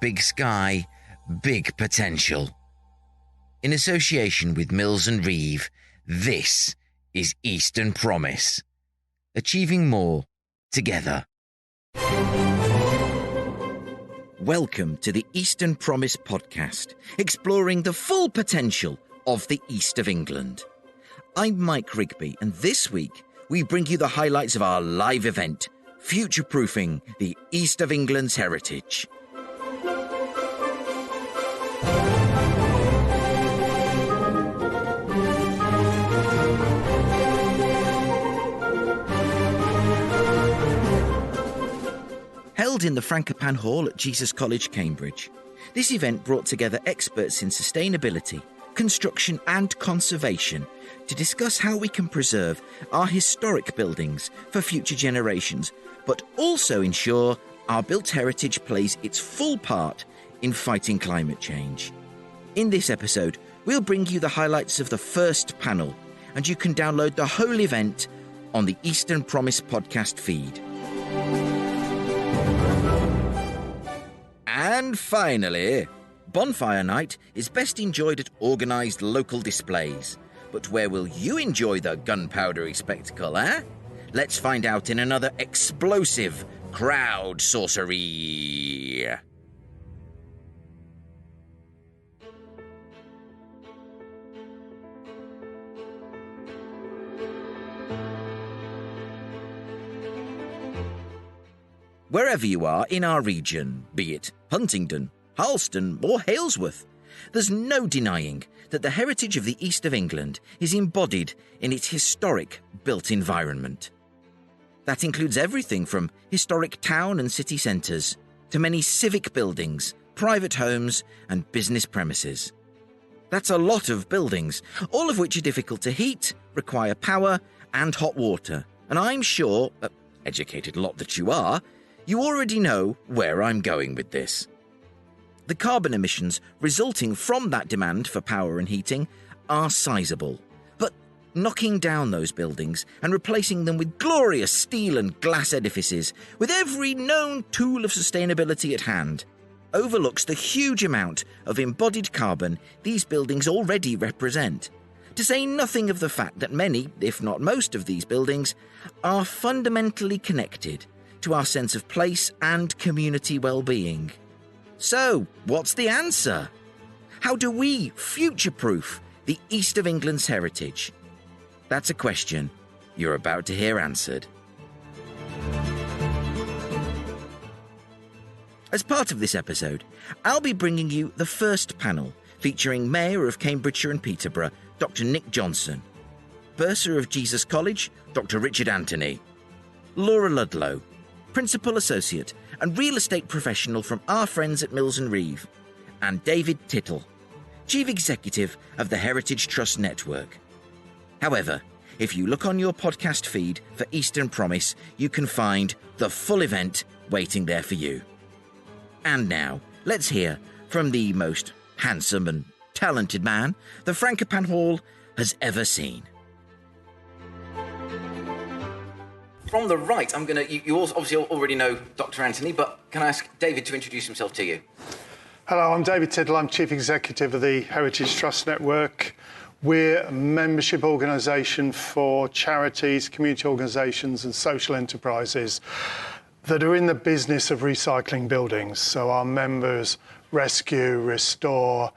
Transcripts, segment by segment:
big sky, big potential. In association with Mills and Reeve, this is Eastern Promise. Achieving more together. Welcome to the Eastern Promise podcast, exploring the full potential of the East of England. I'm Mike Rigby, and this week we bring you the highlights of our live event, Future-Proofing the East of England's Heritage. Held in the Frankopan Hall at Jesus College, Cambridge, this event brought together experts in sustainability, construction and conservation to discuss how we can preserve our historic buildings for future generations, but also ensure our built heritage plays its full part in fighting climate change. In this episode, we'll bring you the highlights of the first panel, and you can download the whole event on the Eastern Promise podcast feed. And finally, Bonfire Night is best enjoyed at organised local displays. But where will you enjoy the gunpowdery spectacle, eh? Let's find out in another explosive CROWDSOURCERY. Wherever you are in our region, be it Huntingdon, Harleston or Halesworth, there's no denying that the heritage of the East of England is embodied in its historic built environment. That includes everything from historic town and city centres to many civic buildings, private homes and business premises. That's a lot of buildings, all of which are difficult to heat, require power and hot water. And I'm sure, educated lot that you are, you already know where I'm going with this. The carbon emissions resulting from that demand for power and heating are sizable, but knocking down those buildings and replacing them with glorious steel and glass edifices with every known tool of sustainability at hand overlooks the huge amount of embodied carbon these buildings already represent, to say nothing of the fact that many, if not most of these buildings, are fundamentally connected to our sense of place and community well-being. So, what's the answer? How do we future-proof the East of England's heritage? That's a question you're about to hear answered. As part of this episode, I'll be bringing you the first panel featuring Mayor of Cambridgeshire and Peterborough, Dr Nik Johnson, Bursar of Jesus College, Dr Richard Anthony, Laura Ludlow, Principal Associate and Real Estate Professional from our friends at Mills and Reeve, and David Tittle, Chief Executive of the Heritage Trust Network. However, if you look on your podcast feed for Eastern Promise, you can find the full event waiting there for you. And now, let's hear from the most handsome and talented man the Frankopan Hall has ever seen. From the right, I'm going to... You obviously already know Dr Anthony, but can I ask David to introduce himself to you? Hello, I'm David Tittle. I'm Chief Executive of the Heritage Trust Network. We're a membership organisation for charities, community organisations and social enterprises that are in the business of recycling buildings. So our members rescue, restore,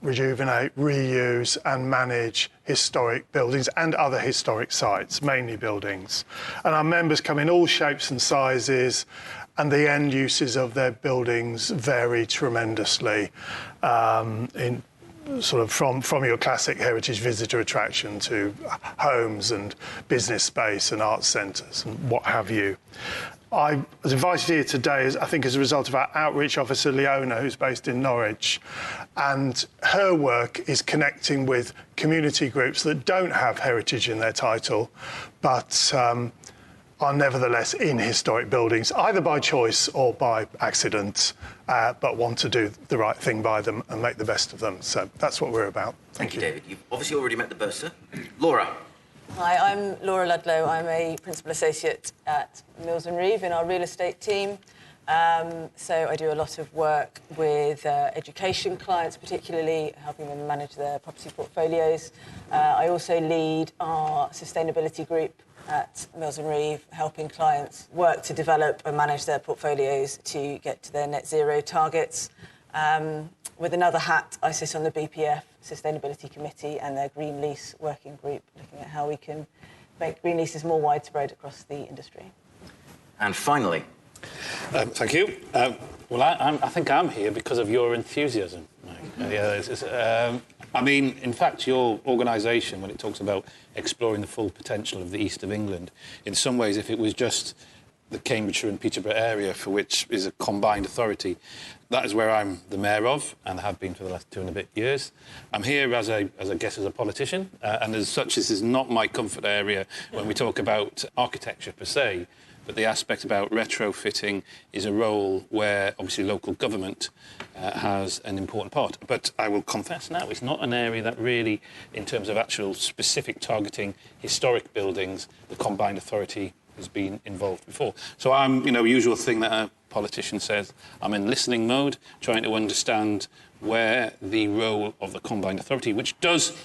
rejuvenate, reuse and manage historic buildings and other historic sites, mainly buildings. And our members come in all shapes and sizes, and the end uses of their buildings vary tremendously, in sort of from your classic heritage visitor attraction to homes and business space and art centres and what have you. I was invited here today, I think, as a result of our outreach officer, Leona, who's based in Norwich. And her work is connecting with community groups that don't have heritage in their title, but are nevertheless in historic buildings, either by choice or by accident, but want to do the right thing by them and make the best of them. So that's what we're about. Thank you, David. You've obviously already met the Bursar. Laura. Hi, I'm Laura Ludlow. I'm a Principal Associate at Mills and Reeve in our real estate team. So I do a lot of work with education clients, particularly helping them manage their property portfolios. I also lead our sustainability group at Mills and Reeve, helping clients work to develop and manage their portfolios to get to their net zero targets. With another hat, I sit on the BPF Sustainability Committee and their Green Lease working group, looking at how we can make green leases more widespread across the industry. And finally... Thank you. Well, I think I'm here because of your enthusiasm, Mike. I mean, in fact, your organisation, when it talks about exploring the full potential of the east of England, in some ways, if it was just the Cambridgeshire and Peterborough area, for which is a combined authority, that is where I'm the mayor of, and have been for the last 2 and a bit years. I'm here as a politician, and as such, this is not my comfort area when we talk about architecture per se. But the aspect about retrofitting is a role where, obviously, local government has an important part. But I will confess now, it's not an area that really, in terms of actual specific targeting historic buildings, the Combined Authority has been involved before. So I'm, usual thing that a politician says, I'm in listening mode, trying to understand where the role of the Combined Authority, which does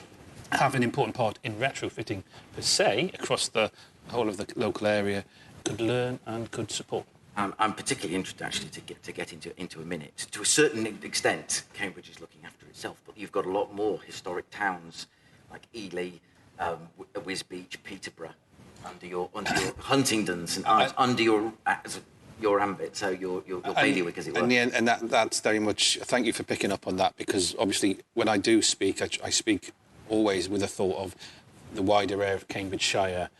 have an important part in retrofitting per se, across the whole of the local area, could learn and could support. I'm particularly interested, actually, to get into a minute. To a certain extent, Cambridge is looking after itself, but you've got a lot more historic towns like Ely, Wisbech, Peterborough, under your Huntingdons, and under your ambit, so your bailiwick, as it were. And that's very much... Thank you for picking up on that, because obviously when I do speak, I speak always with a thought of the wider area of Cambridgeshire,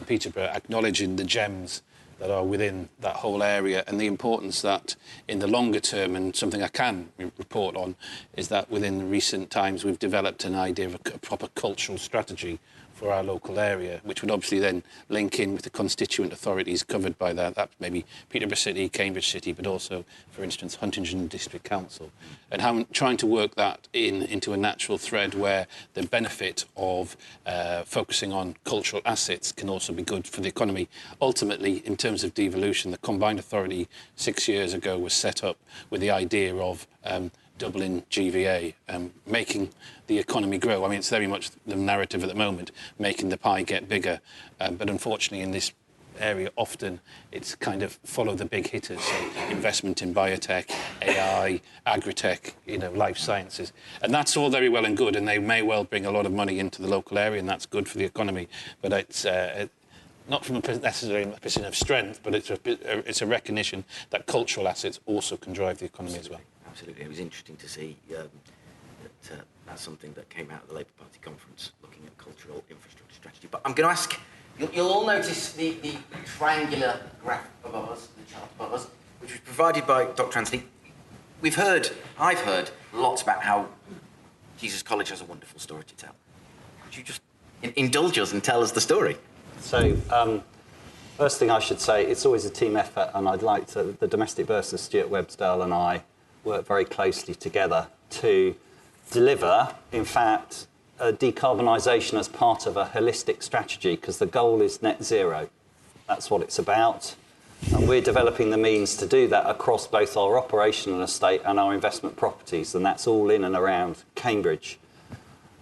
Peterborough, acknowledging the gems that are within that whole area, and the importance that in the longer term, and something I can report on, is that within recent times we've developed an idea of a proper cultural strategy for our local area, which would obviously then link in with the constituent authorities covered by that. That maybe Peterborough City, Cambridge City, but also, for instance, Huntingdon District Council. And how trying to work that into a natural thread where the benefit of focusing on cultural assets can also be good for the economy. Ultimately, in terms of devolution, the Combined Authority 6 years ago was set up with the idea of doubling GVA, making the economy grow. I mean, it's very much the narrative at the moment, making the pie get bigger. But unfortunately, in this area, often it's kind of follow the big hitters. So investment in biotech, AI, agri-tech, life sciences. And that's all very well and good, and they may well bring a lot of money into the local area, and that's good for the economy. But it's not from necessarily a position of strength, but it's a recognition that cultural assets also can drive the economy as well. Absolutely. It was interesting to see that that's something that came out of the Labour Party conference, looking at cultural infrastructure strategy. But I'm going to ask, you'll all notice the triangular graph above us, the chart above us, which was provided by Dr Anthony. I've heard lots about how Jesus College has a wonderful story to tell. Could you just indulge us and tell us the story? So, first thing I should say, it's always a team effort, and I'd like to, the domestic bursar, Stuart Websdale, and I work very closely together to deliver, in fact, a decarbonisation as part of a holistic strategy, because the goal is net zero. That's what it's about. And we're developing the means to do that across both our operational estate and our investment properties, and that's all in and around Cambridge.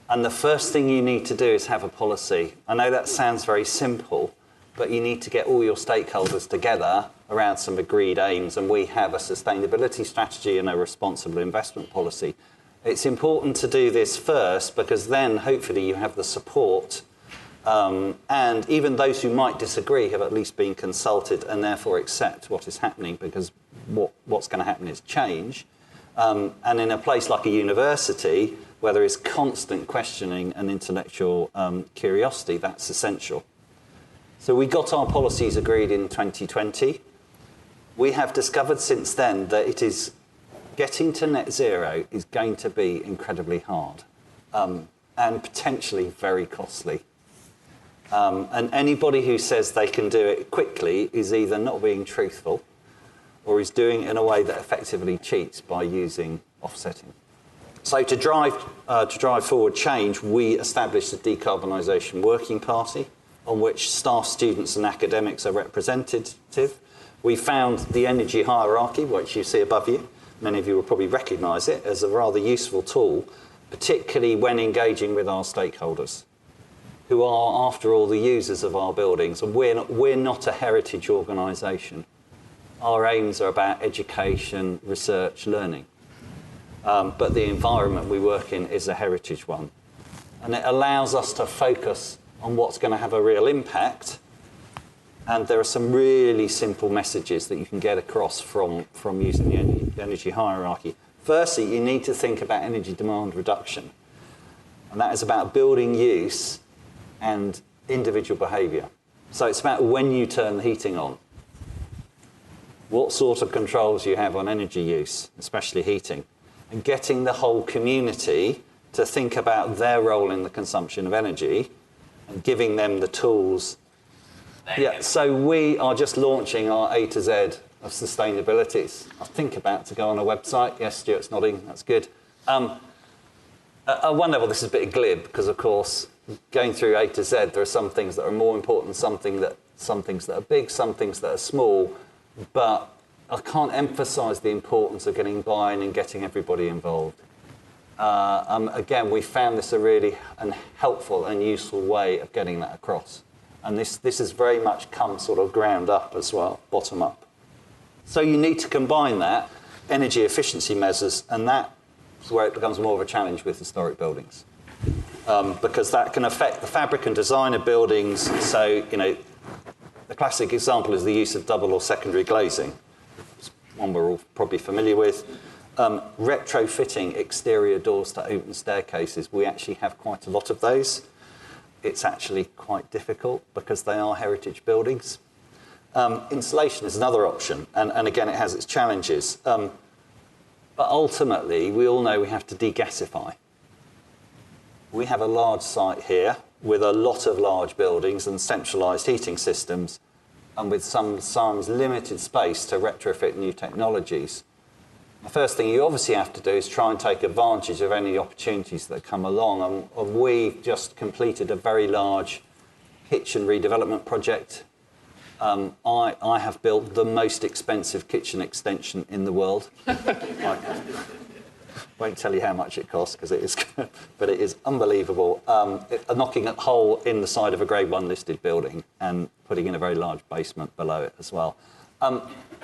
And the first thing you need to do is have a policy. I know that sounds very simple, but you need to get all your stakeholders together around some agreed aims, and we have a sustainability strategy and a responsible investment policy. It's important to do this first, because then hopefully you have the support, and even those who might disagree have at least been consulted and therefore accept what is happening, because what's going to happen is change. And in a place like a university, where there is constant questioning and intellectual curiosity, that's essential. So we got our policies agreed in 2020. We have discovered since then that it is getting to net zero is going to be incredibly hard and potentially very costly. And anybody who says they can do it quickly is either not being truthful or is doing it in a way that effectively cheats by using offsetting. So to drive forward change, we established a decarbonisation working party on which staff, students and academics are representative. We found the energy hierarchy, which you see above you. Many of you will probably recognise it as a rather useful tool, particularly when engaging with our stakeholders, who are, after all, the users of our buildings. And we're not a heritage organisation. Our aims are about education, research, learning. But the environment we work in is a heritage one. And it allows us to focus on what's going to have a real impact. And there are some really simple messages that you can get across from using the energy hierarchy. Firstly, you need to think about energy demand reduction. And that is about building use and individual behaviour. So it's about when you turn the heating on, what sort of controls you have on energy use, especially heating, and getting the whole community to think about their role in the consumption of energy and giving them the tools. Yeah, so we are just launching our A to Z of sustainabilities. I think about to go on a website. Yes, Stuart's nodding, that's good. At one level, this is a bit glib because, of course, going through A to Z, there are some things that are more important, some things that are big, some things that are small, but I can't emphasise the importance of getting buy-in and getting everybody involved. Again, we found this a really helpful and useful way of getting that across. And this has very much come sort of ground up as well, bottom up. So you need to combine that, energy efficiency measures, and that's where it becomes more of a challenge with historic buildings. Because that can affect the fabric and design of buildings. So, the classic example is the use of double or secondary glazing. It's one we're all probably familiar with. Retrofitting exterior doors to open staircases, we actually have quite a lot of those. It's actually quite difficult because they are heritage buildings. Insulation is another option, and again, it has its challenges. But ultimately, we all know we have to degasify. We have a large site here with a lot of large buildings and centralised heating systems, and with sometimes limited space to retrofit new technologies. The first thing you obviously have to do is try and take advantage of any opportunities that come along. And we've just completed a very large kitchen redevelopment project. I have built the most expensive kitchen extension in the world. I won't tell you how much it costs because it is, but it is unbelievable. Knocking a hole in the side of a Grade 1 listed building and putting in a very large basement below it as well.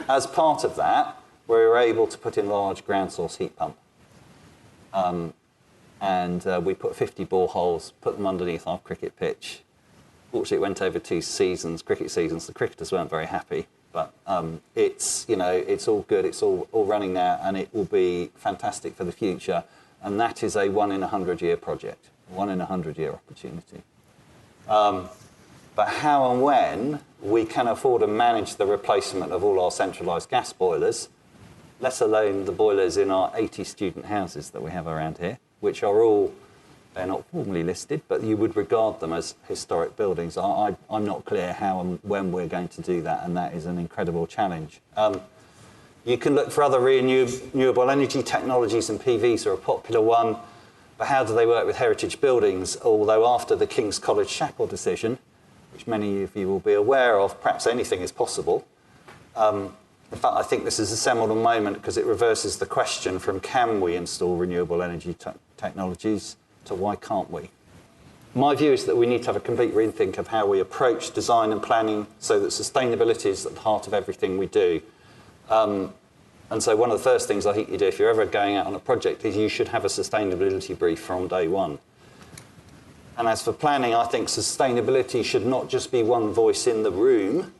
As part of that, we were able to put in a large ground source heat pump. We put 50 boreholes, put them underneath our cricket pitch. Fortunately, it went over 2 cricket seasons. The cricketers weren't very happy, but it's all good. It's all running now, and it will be fantastic for the future. And that is a 1 in 100-year project, 1 in 100-year opportunity. But how and when we can afford to manage the replacement of all our centralised gas boilers, let alone the boilers in our 80 student houses that we have around here, which are all, they're not formally listed, but you would regard them as historic buildings. I'm not clear how and when we're going to do that, and that is an incredible challenge. You can look for other renewable energy technologies, and PVs are a popular one, but how do they work with heritage buildings? Although after the King's College Chapel decision, which many of you will be aware of, perhaps anything is possible. In fact, I think this is a seminal moment because it reverses the question from can we install renewable energy technologies to why can't we? My view is that we need to have a complete rethink of how we approach design and planning so that sustainability is at the heart of everything we do. And so one of the first things I think you do if you're ever going out on a project is you should have a sustainability brief from day one. And as for planning, I think sustainability should not just be one voice in the room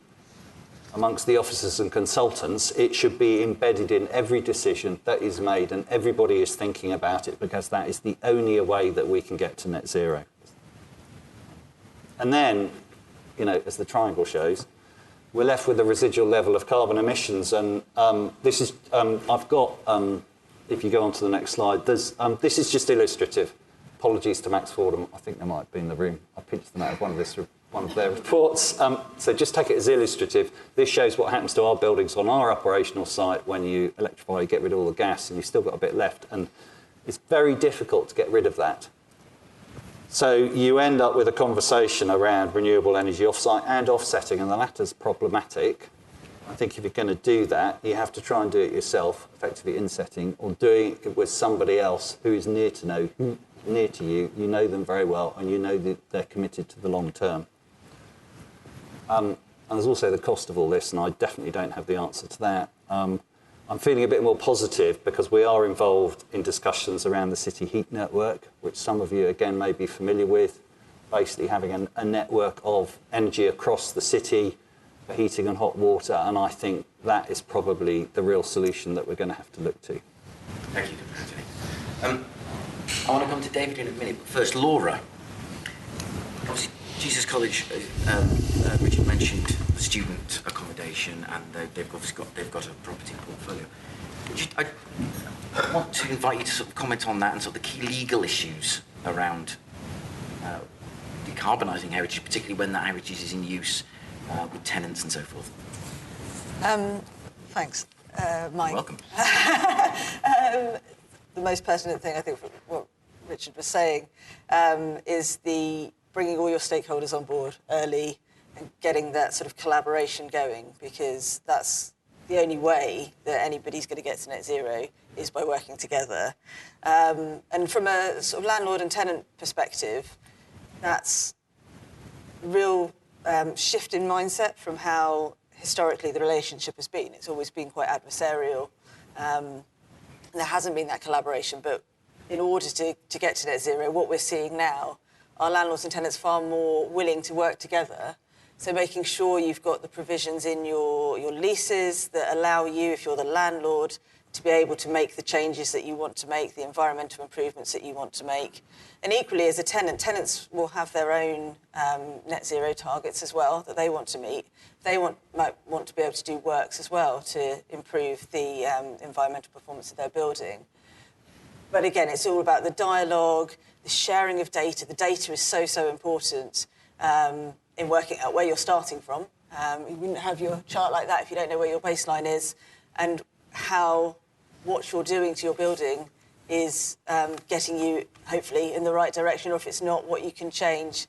amongst the officers and consultants. It should be embedded in every decision that is made, and everybody is thinking about it because that is the only way that we can get to net zero. And then, as the triangle shows, we're left with a residual level of carbon emissions. And this is, I've got, if you go on to the next slide, this is just illustrative. Apologies to Max Fordham. I think they might be in the room. I pinched them out of one of their reports. So just take it as illustrative. This shows what happens to our buildings on our operational site when you electrify, you get rid of all the gas, and you've still got a bit left. And it's very difficult to get rid of that. So you end up with a conversation around renewable energy offsite and offsetting, and the latter's problematic. I think if you're going to do that, you have to try and do it yourself, effectively insetting, or doing it with somebody else who is near to you, you know them very well, and you know that they're committed to the long term. And there's also the cost of all this, and I definitely don't have the answer to that. I'm feeling a bit more positive because we are involved in discussions around the city heat network, which some of you, again, may be familiar with, basically having a network of energy across the city for heating and hot water, and I think that is probably the real solution that we're going to have to look to. Thank you, Anthony. I want to come to David in a minute, but first, Laura. Obviously, Jesus College, Richard mentioned student accommodation, and they've obviously got a property portfolio. I want to invite you to sort of comment on that and sort of the key legal issues around decarbonising heritage, particularly when that heritage is in use with tenants and so forth. Thanks, Mike. You're welcome. The most pertinent thing, I think, for what Richard was saying, is the bringing all your stakeholders on board early and getting that sort of collaboration going, because that's the only way that anybody's going to get to net zero is by working together. And from a sort of landlord and tenant perspective, that's a real shift in mindset from how historically the relationship has been. It's always been quite adversarial. And there hasn't been that collaboration, but in order to get to net zero, what we're seeing now are landlords and tenants far more willing to work together. So making sure you've got the provisions in your leases that allow you, if you're the landlord, to be able to make the changes that you want to make, the environmental improvements that you want to make. And equally, as a tenant, tenants will have their own net zero targets as well that they want to meet. They might want to be able to do works as well to improve the environmental performance of their building. But again, it's all about the dialogue, the sharing of data. The data is so important in working out where you're starting from. You wouldn't have your chart like that if you don't know where your baseline is, and how what you're doing to your building is getting you, hopefully, in the right direction, or if it's not, what you can change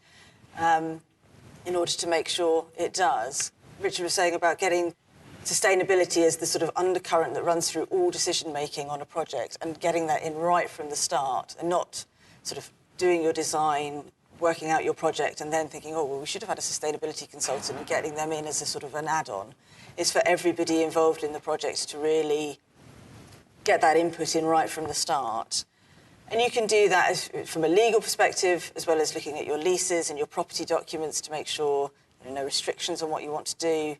in order to make sure it does. Richard was saying about getting sustainability as the sort of undercurrent that runs through all decision-making on a project, and getting that in right from the start, and not sort of doing your design, working out your project, and then thinking, oh, well, we should have had a sustainability consultant, and getting them in as a sort of an add-on. It's for everybody involved in the project to really get that input in right from the start. And you can do that from a legal perspective, as well as looking at your leases and your property documents to make sure there are no restrictions on what you want to do.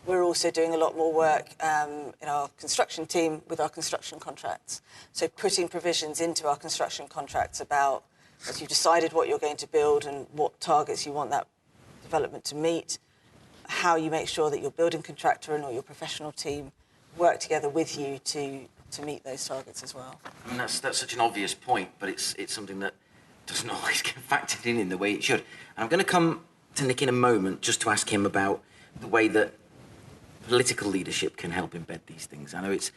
We're also doing a lot more work in our construction team with our construction contracts. So putting provisions into our construction contracts about, as you've decided what you're going to build and what targets you want that development to meet, how you make sure that your building contractor and or your professional team work together with you to meet those targets as well. I mean, that's such an obvious point, but it's something that doesn't always get factored in the way it should. And I'm going to come to Nick in a moment just to ask him about the way that political leadership can help embed these things. I know it's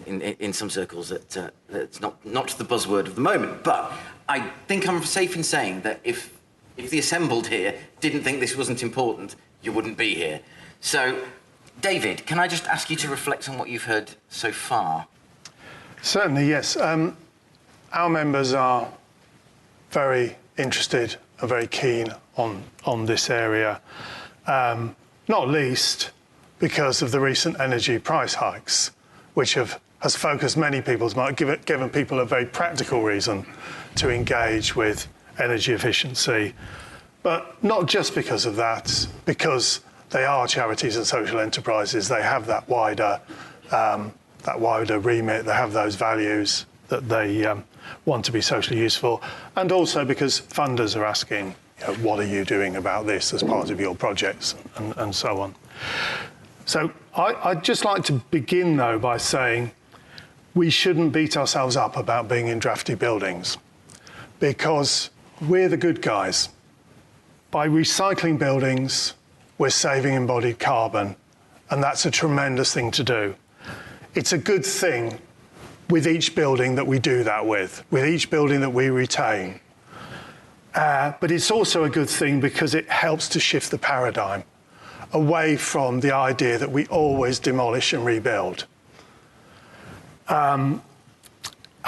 in some circles that it's not the buzzword of the moment, but I think I'm safe in saying that if the assembled here didn't think this wasn't important, you wouldn't be here. So, David, can I just ask you to reflect on what you've heard so far? Certainly, yes. Our members are very interested and very keen on this area, not least because of the recent energy price hikes, which has focused many people's mind, given people a very practical reason to engage with energy efficiency. But not just because of that, because they are charities and social enterprises. They have that wider remit. They have those values that they want to be socially useful, and also because funders are asking, what are you doing about this as part of your projects, and so on. So I'd just like to begin, though, by saying we shouldn't beat ourselves up about being in drafty buildings, because we're the good guys. By recycling buildings, we're saving embodied carbon, and that's a tremendous thing to do. It's a good thing with each building that we do that with each building that we retain. But it's also a good thing because it helps to shift the paradigm. away from the idea that we always demolish and rebuild. And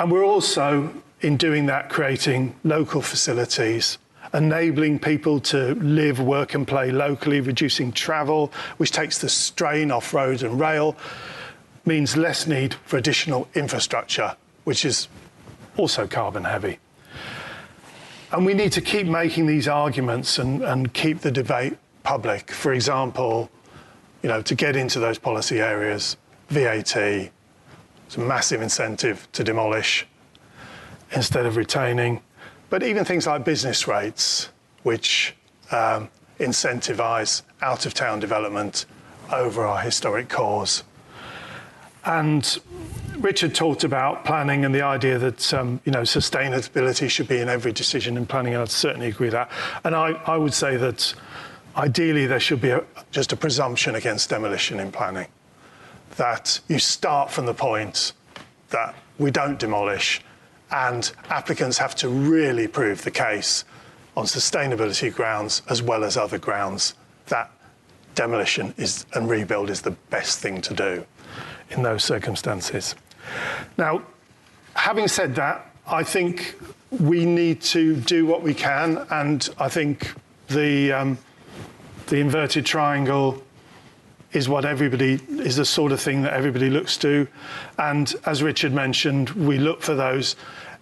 we're also, in doing that, creating local facilities, enabling people to live, work and play locally, reducing travel, which takes the strain off road and rail, means less need for additional infrastructure, which is also carbon heavy. And we need to keep making these arguments and keep the debate public. For example, to get into those policy areas, VAT, it's a massive incentive to demolish instead of retaining. But even things like business rates, which incentivise out-of-town development over our historic cores. And Richard talked about planning and the idea that sustainability should be in every decision in planning, and I'd certainly agree with that. And I would say that ideally there should be just a presumption against demolition in planning, that you start from the point that we don't demolish, and applicants have to really prove the case on sustainability grounds as well as other grounds that demolition and rebuild is the best thing to do in those circumstances. Now, having said that, I think we need to do what we can, and I think the inverted triangle is the sort of thing that everybody looks to. And as Richard mentioned, we look for those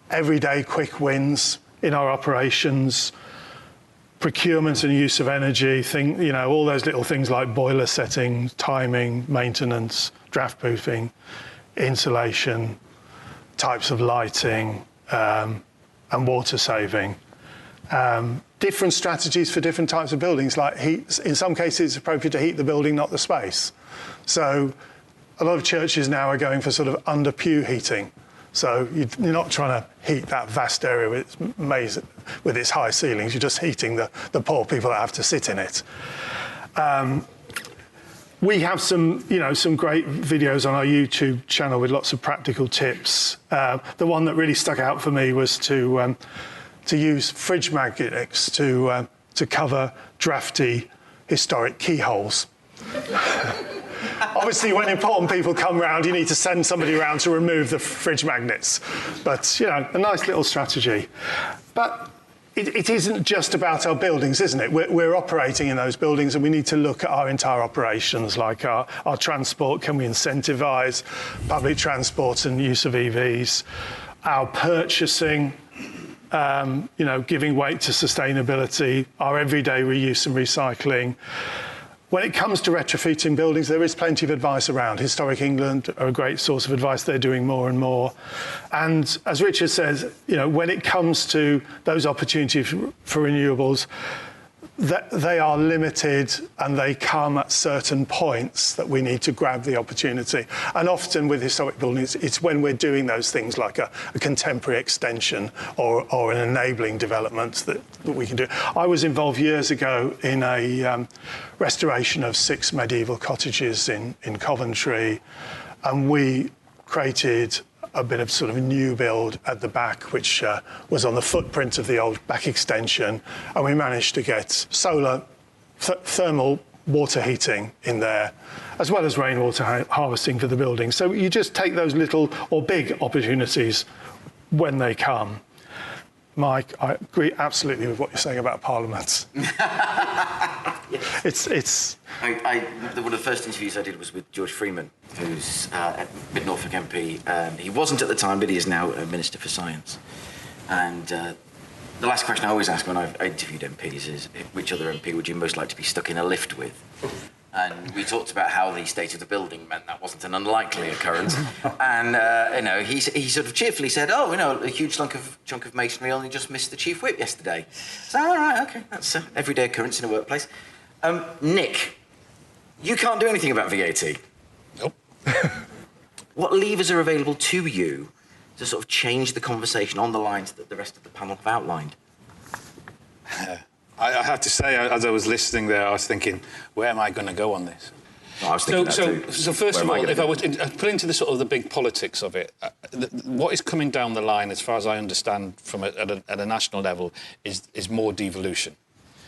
everyday quick wins in our operations, procurement and use of energy, all those little things like boiler setting, timing, maintenance, draft proofing, insulation, types of lighting, and water saving. Different strategies for different types of buildings, like heat. In some cases, it's appropriate to heat the building, not the space. So a lot of churches now are going for sort of under pew heating. So you're not trying to heat that vast area with its high ceilings. You're just heating the poor people that have to sit in it. We have some great videos on our YouTube channel with lots of practical tips. The one that really stuck out for me was to use fridge magnets to cover drafty historic keyholes. Obviously, when important people come round, you need to send somebody around to remove the fridge magnets. But, a nice little strategy. But it isn't just about our buildings, isn't it? We're operating in those buildings, and we need to look at our entire operations, like our transport. Can we incentivise public transport and use of EVs? Our purchasing, giving weight to sustainability, our everyday reuse and recycling. When it comes to retrofitting buildings, there is plenty of advice around. Historic England are a great source of advice. They're doing more and more. And as Richard says, when it comes to those opportunities for renewables, they are limited, and they come at certain points that we need to grab the opportunity. And often with historic buildings, it's when we're doing those things like a contemporary extension or an enabling development that we can do. I was involved years ago in a restoration of 6 medieval cottages in Coventry, and we created a bit of sort of a new build at the back, which was on the footprint of the old back extension, and we managed to get solar thermal water heating in there, as well as rainwater harvesting for the building. So you just take those little or big opportunities when they come. Mike, I agree absolutely with what you're saying about parliaments. Yes. One of the first interviews I did was with George Freeman, who's Mid-Norfolk MP. He wasn't at the time, but he is now a Minister for Science. And the last question I always ask when I've interviewed MPs is, which other MP would you most like to be stuck in a lift with? And we talked about how the state of the building meant that wasn't an unlikely occurrence. And, he sort of cheerfully said, a huge chunk of masonry only just missed the chief whip yesterday. So, all right, OK, that's an everyday occurrence in a workplace. Nick, you can't do anything about VAT. Nope. What levers are available to you to sort of change the conversation on the lines that the rest of the panel have outlined? I have to say, as I was listening there, I was thinking, where am I going to go on this? I was thinking that too. So first of all, if I was put into the sort of the big politics of it, what is coming down the line, as far as I understand, from at a national level, is more devolution.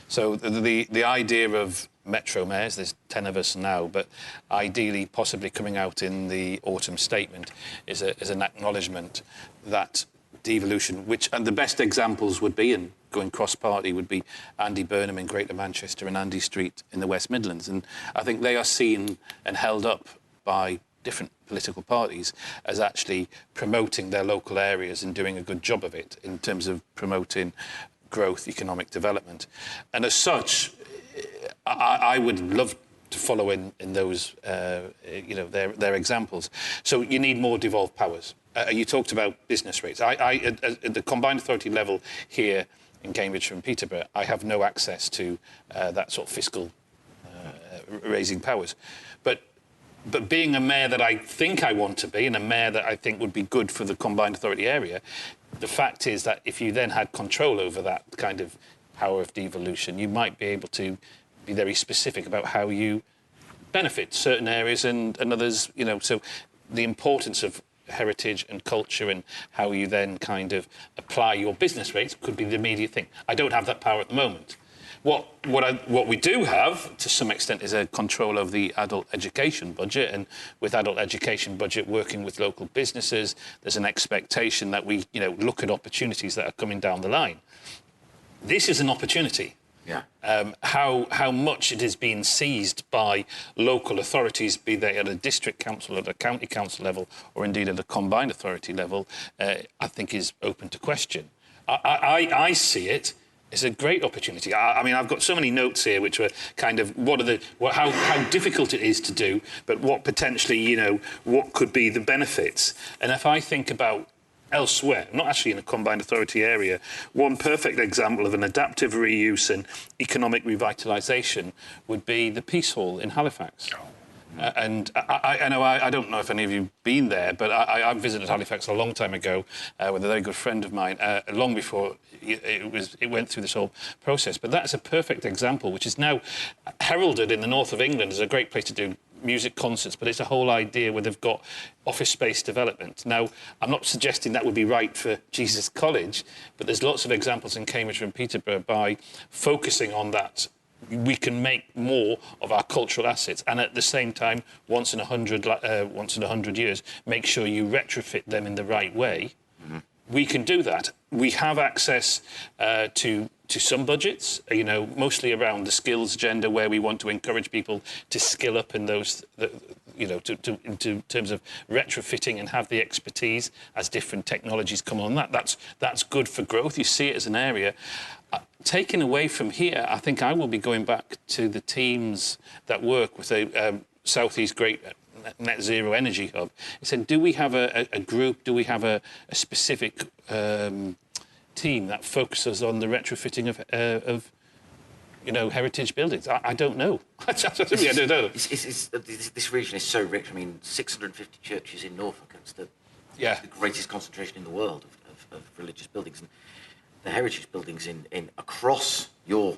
So the idea of metro mayors, there's 10 of us now, but ideally possibly coming out in the autumn statement is an acknowledgement that devolution, and the best examples would be, and going cross-party, would be Andy Burnham in Greater Manchester and Andy Street in the West Midlands. And I think they are seen and held up by different political parties as actually promoting their local areas and doing a good job of it in terms of promoting growth, economic development. And as such, I would love to follow in those, their examples. So you need more devolved powers. You talked about business rates. At the Combined Authority level here in Cambridgeshire and Peterborough, I have no access to that sort of fiscal raising powers. But being a mayor that I think I want to be, and a mayor that I think would be good for the Combined Authority area, the fact is that if you then had control over that kind of power of devolution, you might be able to be very specific about how you benefit certain areas and others, so the importance of heritage and culture and how you then kind of apply your business rates could be the immediate thing. I don't have that power at the moment. What we do have, to some extent, is a control of the adult education budget, and with adult education budget working with local businesses, there's an expectation that we, look at opportunities that are coming down the line. This is an opportunity. Yeah. How much it is being seized by local authorities, be they at a district council, at a county council level, or indeed at a combined authority level, I think is open to question. I see it as a great opportunity. I mean, I've got so many notes here which were kind of how difficult it is to do, but what potentially, what could be the benefits. And if I think about elsewhere, not actually in a combined authority area, one perfect example of an adaptive reuse and economic revitalisation would be the Peace Hall in Halifax. And I don't know if any of you have been there, but I visited Halifax a long time ago with a very good friend of mine, long before it went through this whole process. But that's a perfect example, which is now heralded in the north of England as a great place to do music concerts, but it's a whole idea where they've got office space development. Now, I'm not suggesting that would be right for Jesus College, but there's lots of examples in Cambridgeshire and Peterborough by focusing on that. We can make more of our cultural assets, and at the same time, once in 100 years, make sure you retrofit them in the right way. Mm-hmm. We can do that. We have access to some budgets, mostly around the skills agenda, where we want to encourage people to skill up in those, into terms of retrofitting and have the expertise as different technologies come on. That's good for growth. You see it as an area. Taken away from here, I think I will be going back to the teams that work with a South East Great Net Zero Energy Hub. I said, do we have a group? Do we have a specific team that focuses on the retrofitting of heritage buildings? I don't know. I don't know. This region is so rich. I mean, 650 churches in Norfolk. It's the greatest concentration in the world of religious buildings. And the heritage buildings in across your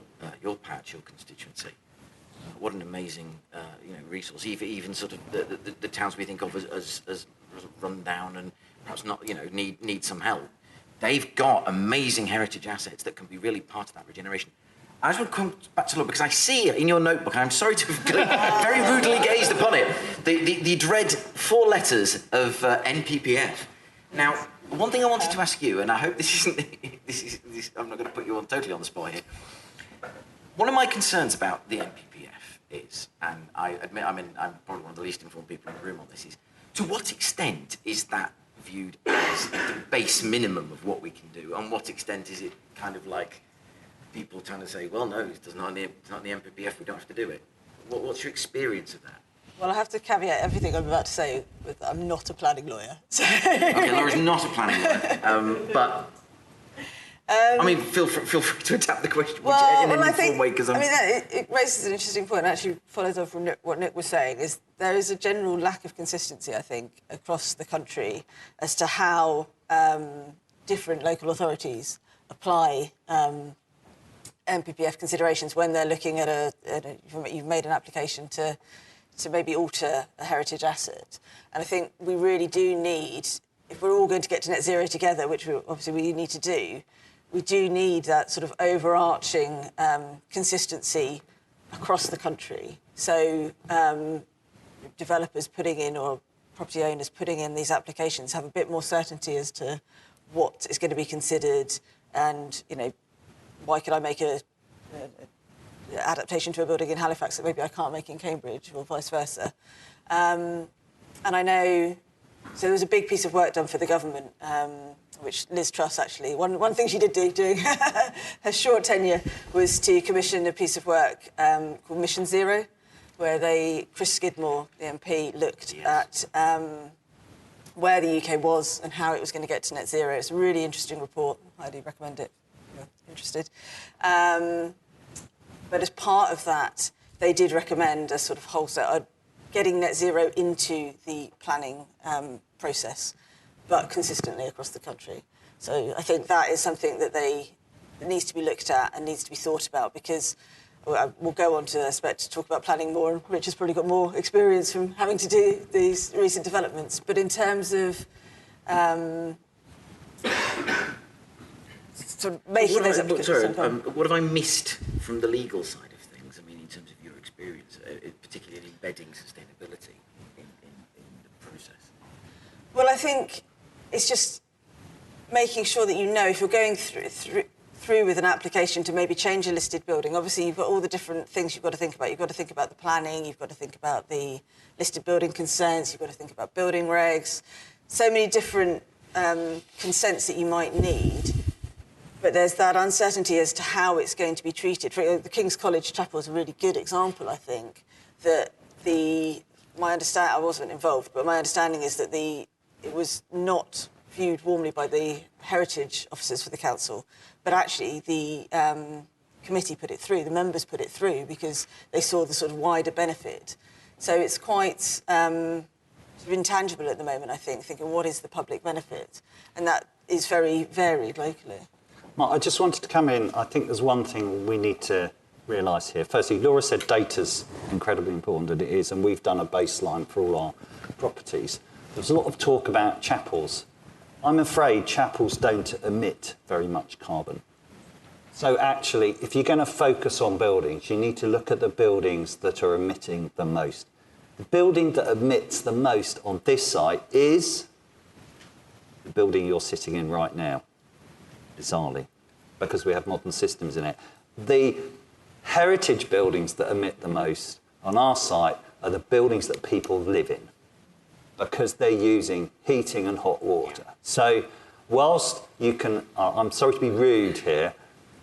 patch, your constituency. What an amazing resource. Even sort of the towns we think of as run down and perhaps not need some help. They've got amazing heritage assets that can be really part of that regeneration. I just want to come back to look, because I see it in your notebook, and I'm sorry to have very rudely gazed upon it, the dread 4 letters of NPPF. Now, one thing I wanted to ask you, and I hope this isn't, I'm not going to put you totally on the spot here. One of my concerns about the NPPF is, and I admit I'm probably one of the least informed people in the room on this, is to what extent is that viewed as the base minimum of what we can do, and what extent is it kind of like people trying to say, well, no, it's not in the NPPF, we don't have to do it. What's your experience of that? Well, I have to caveat everything I'm about to say with I'm not a planning lawyer. So. Okay, Laura's not a planning lawyer, but I mean, feel free to adapt the question in an informed way. Because it raises an interesting point, and actually follows on from what Nick was saying. Is there is a general lack of consistency, I think, across the country as to how different local authorities apply NPPF considerations when they're looking at you've made an application to maybe alter a heritage asset. And I think we really do need, if we're all going to get to net zero together, which we need to do, we do need that sort of overarching consistency across the country. So developers putting in, or property owners putting in these applications, have a bit more certainty as to what is going to be considered, and, you know, why could I make a adaptation to a building in Halifax that maybe I can't make in Cambridge, or vice versa. And I know, so there was a big piece of work done for the government, which Liz Truss actually, one thing she did do during her short tenure was to commission a piece of work called Mission Zero, where Chris Skidmore, the MP, looked at where the UK was and how it was going to get to net zero. It's a really interesting report. I highly recommend it if you're interested. But as part of that, they did recommend a sort of wholesale, getting net zero into the planning process, but consistently across the country. So I think that is something that needs to be looked at and needs to be thought about, because we'll go on to, I expect, to talk about planning more, and Rich has probably got more experience from having to do these recent developments. But in terms of sort of making those applications... what have I missed from the legal side of things? I mean, in terms of your experience, particularly in embedding sustainability in the process? Well, I think it's just making sure that you know, if you're going through with an application to maybe change a listed building, obviously you've got all the different things you've got to think about. You've got to think about the planning, you've got to think about the listed building consents, you've got to think about building regs, so many different consents that you might need. But there's that uncertainty as to how it's going to be treated. The King's College Chapel is a really good example, I think, that my understanding, I wasn't involved, but my understanding is that it was not viewed warmly by the heritage officers for the council, but actually the committee put it through, the members put it through, because they saw the sort of wider benefit. So it's quite sort of intangible at the moment, I think, thinking what is the public benefit? And that is very varied locally. Mark, I just wanted to come in. I think there's one thing we need to realise here. Firstly, Laura said data's incredibly important, and it is, and we've done a baseline for all our properties. There's a lot of talk about chapels. I'm afraid chapels don't emit very much carbon. So actually, if you're going to focus on buildings, you need to look at the buildings that are emitting the most. The building that emits the most on this site is the building you're sitting in right now, bizarrely, because we have modern systems in it. The heritage buildings that emit the most on our site are the buildings that people live in, because they're using heating and hot water. So whilst you can, I'm sorry to be rude here,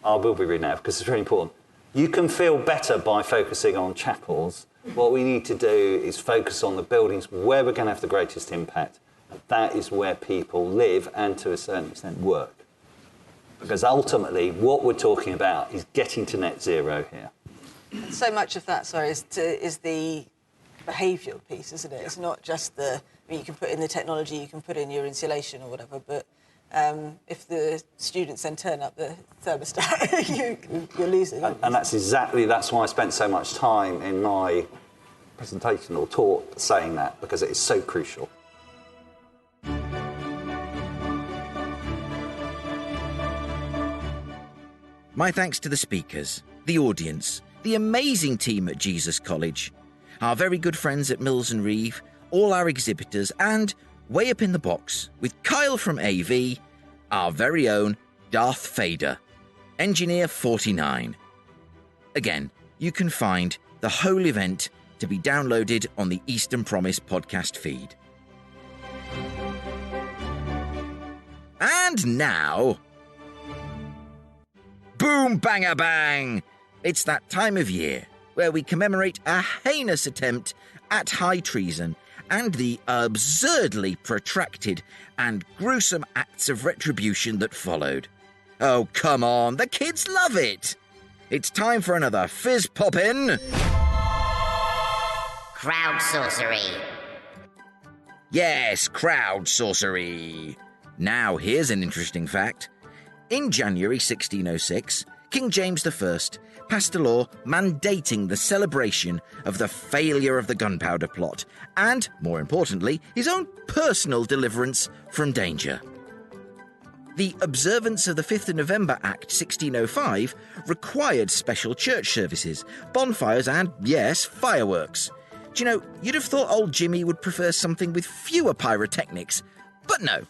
I will be rude now because it's really important. You can feel better by focusing on chapels. What we need to do is focus on the buildings where we're going to have the greatest impact. And that is where people live and to a certain extent work. Because ultimately what we're talking about is getting to net zero here. And so much of that, is the behavioural piece, isn't it? It's not just you can put in the technology, you can put in your insulation or whatever, but if the students then turn up the thermostat, you're losing. And that's why I spent so much time in my presentation or talk saying that, because it is so crucial. My thanks to the speakers, the audience, the amazing team at Jesus College, our very good friends at Mills and Reeve, all our exhibitors, and way up in the box, with Kyle from AV, our very own Darth Vader, Engineer 49. Again, you can find the whole event to be downloaded on the Eastern Promise podcast feed. And now... Boom, banger, bang! It's that time of year where we commemorate a heinous attempt at high treason and the absurdly protracted and gruesome acts of retribution that followed. Oh, come on, the kids love it! It's time for another whizz-poppin... CROWDSOURCERY. Yes, CROWDSOURCERY. Now, here's an interesting fact. In January 1606, King James I passed a law mandating the celebration of the failure of the gunpowder plot and, more importantly, his own personal deliverance from danger. The observance of the 5th of November Act 1605 required special church services, bonfires and, yes, fireworks. Do you know, you'd have thought old Jimmy would prefer something with fewer pyrotechnics, but no.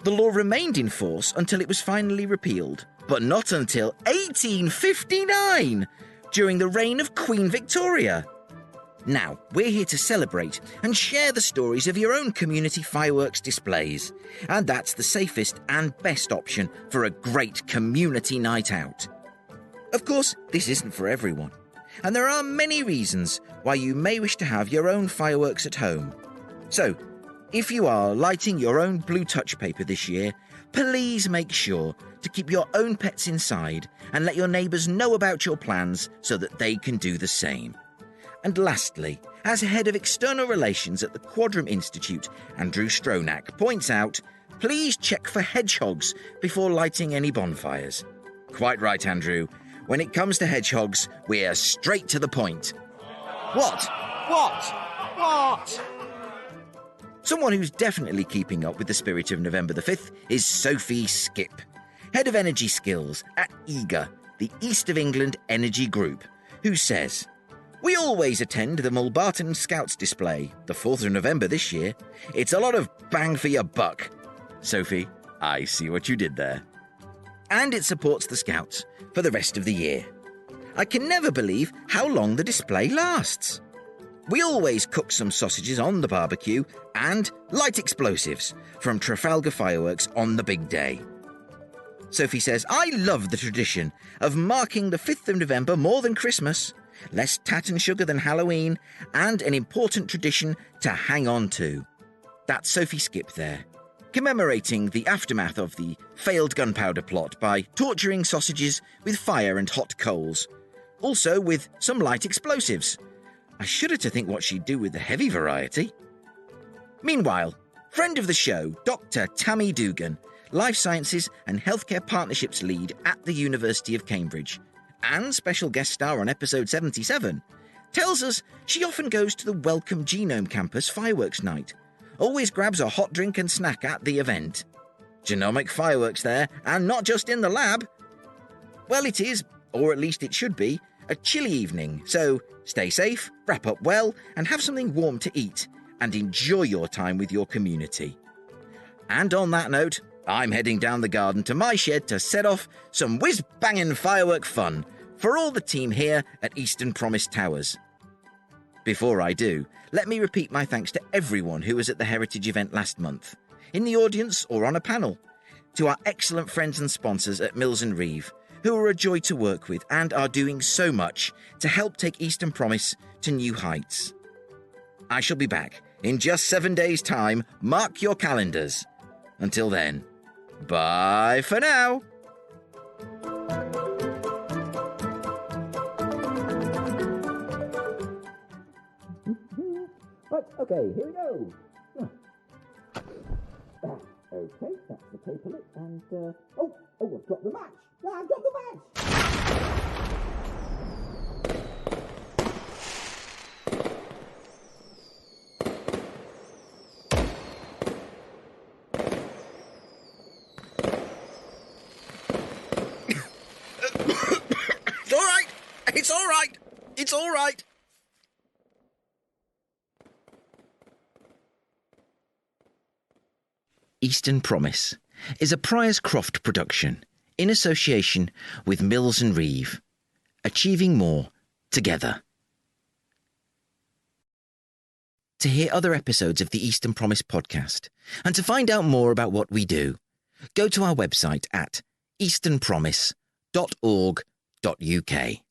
The law remained in force until it was finally repealed, but not until 1859, during the reign of Queen Victoria. Now, we're here to celebrate and share the stories of your own community fireworks displays, and that's the safest and best option for a great community night out. Of course, this isn't for everyone, and there are many reasons why you may wish to have your own fireworks at home. So, if you are lighting your own blue touch paper this year, please make sure to keep your own pets inside and let your neighbours know about your plans so that they can do the same. And lastly, as head of external relations at the Quadram Institute, Andrew Stronach points out, please check for hedgehogs before lighting any bonfires. Quite right, Andrew. When it comes to hedgehogs, we're straight to the point. What? Someone who's definitely keeping up with the spirit of November the 5th is Sophie Skipp, Head of Energy Skills at EAGA, the East of England Energy Group, who says, "We always attend the Mulbarton Scouts display, the 4th of November this year. It's a lot of bang for your buck." Sophie, I see what you did there. And it supports the Scouts for the rest of the year. I can never believe how long the display lasts. We always cook some sausages on the barbecue and light explosives from Trafalgar fireworks on the big day. Sophie says, "I love the tradition of marking the 5th of November more than Christmas, less tat and sugar than Halloween, and an important tradition to hang on to." That's Sophie Skipp there, commemorating the aftermath of the failed gunpowder plot by torturing sausages with fire and hot coals, also with some light explosives. I shudder to think what she'd do with the heavy variety. Meanwhile, friend of the show, Dr Tammy Dugan, Life Sciences and Healthcare Partnerships Lead at the University of Cambridge, and special guest star on episode 77, tells us she often goes to the Wellcome Genome Campus fireworks night, always grabs a hot drink and snack at the event. Genomic fireworks there, and not just in the lab. Well, it is, or at least it should be, a chilly evening, so stay safe, wrap up well, and have something warm to eat, and enjoy your time with your community. And on that note, I'm heading down the garden to my shed to set off some whiz-banging firework fun for all the team here at Eastern Promise Towers. Before I do, let me repeat my thanks to everyone who was at the Heritage event last month, in the audience or on a panel, to our excellent friends and sponsors at Mills & Reeve, who are a joy to work with and are doing so much to help take Eastern Promise to new heights. I shall be back in just 7 days' time. Mark your calendars. Until then, bye for now. Right, okay, here we go. Okay, that's the paper lip, and, I've dropped the match. Yeah, I've dropped the match! It's all right. Eastern Promise is a Priors-Croft production in association with Mills & Reeve, achieving more together. To hear other episodes of the Eastern Promise podcast and to find out more about what we do, go to our website at easternpromise.org.uk.